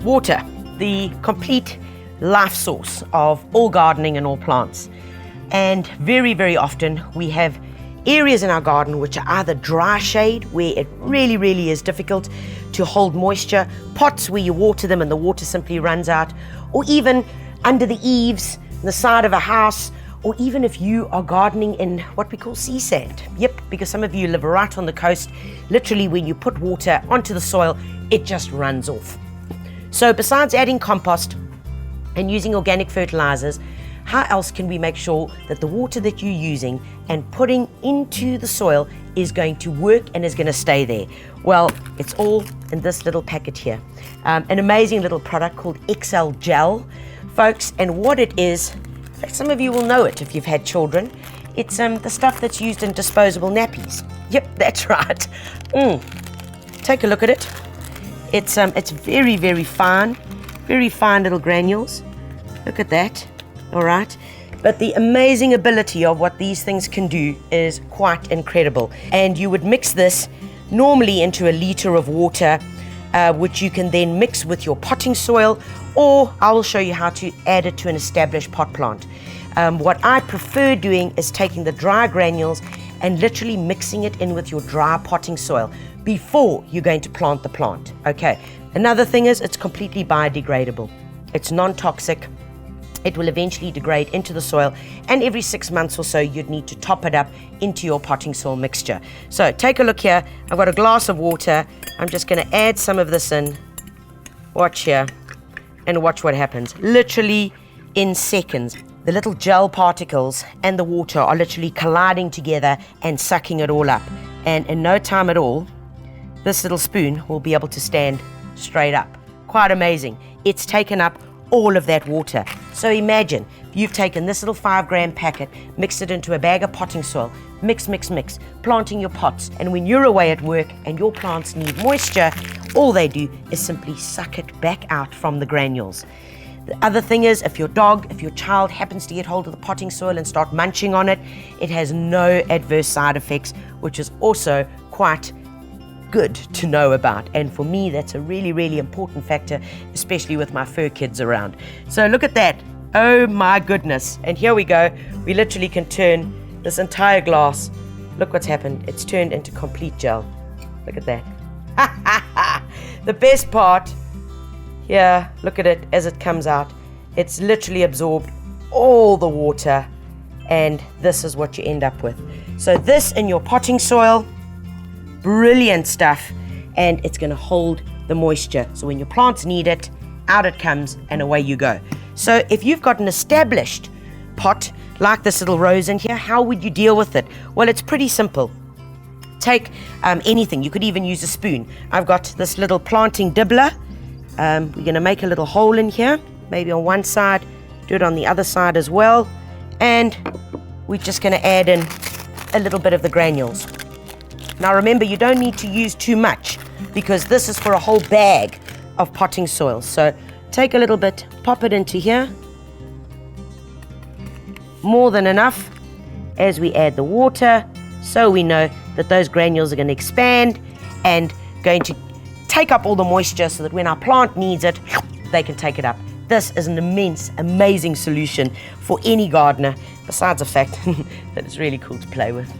water, the complete life source of all gardening and all plants. And very, very often we have areas in our garden which are either dry shade, where it really, really is difficult to hold moisture, pots where you water them and the water simply runs out, or even under the eaves, the side of a house, or even if you are gardening in what we call sea sand. Yep, because some of you live right on the coast. Literally, when you put water onto the soil, it just runs off. So besides adding compost and using organic fertilizers, how else can we make sure that the water that you're using and putting into the soil is going to work and is going to stay there? Well, it's all in this little packet here. An amazing little product called XL Gel, folks. And what it is, in fact, some of you will know it if you've had children. It's the stuff that's used in disposable nappies. Yep, that's right. Take a look at it. It's very, very fine little granules. Look at that. All right, but the amazing ability of what these things can do is quite incredible. And you would mix this normally into a liter of water, which you can then mix with your potting soil, or I will show you how to add it to an established pot plant. What I prefer doing is taking the dry granules and literally mixing it in with your dry potting soil before you're going to plant the plant. Okay, another thing is it's completely biodegradable. It's non-toxic. It will eventually degrade into the soil, and every 6 months or so you'd need to top it up into your potting soil mixture. So take a look here. I've got a glass of water. I'm just going to add some of this in. Watch here and watch what happens. Literally in seconds, the little gel particles and the water are literally colliding together and sucking it all up. And in no time at all, this little spoon will be able to stand straight up. Quite amazing. It's taken up all of that water. So imagine if you've taken this little 5-gram packet, mixed it into a bag of potting soil, mix, planting your pots, and when you're away at work and your plants need moisture, all they do is simply suck it back out from the granules. The other thing is, if your child happens to get hold of the potting soil and start munching on it, it has no adverse side effects, which is also quite good to know about. And for me, that's a really, really important factor, especially with my fur kids around. So look at that. Oh my goodness. And here we go. We literally can turn this entire glass. Look what's happened. It's turned into complete gel. Look at that. The best part here, look at it as it comes out. It's literally absorbed all the water, and this is what you end up with. So this in your potting soil, brilliant stuff, and it's going to hold the moisture. So when your plants need it, out it comes and away you go. So if you've got an established pot like this little rose in here, how would you deal with it? Well, it's pretty simple. Take anything. You could even use a spoon. I've got this little planting dibbler. We're going to make a little hole in here, maybe on one side, do it on the other side as well, and we're just going to add in a little bit of the granules. Now remember, you don't need to use too much because this is for a whole bag of potting soil. So take a little bit, pop it into here. More than enough as we add the water, so we know that those granules are going to expand and going to take up all the moisture so that when our plant needs it, they can take it up. This is an immense, amazing solution for any gardener, besides the fact that it's really cool to play with.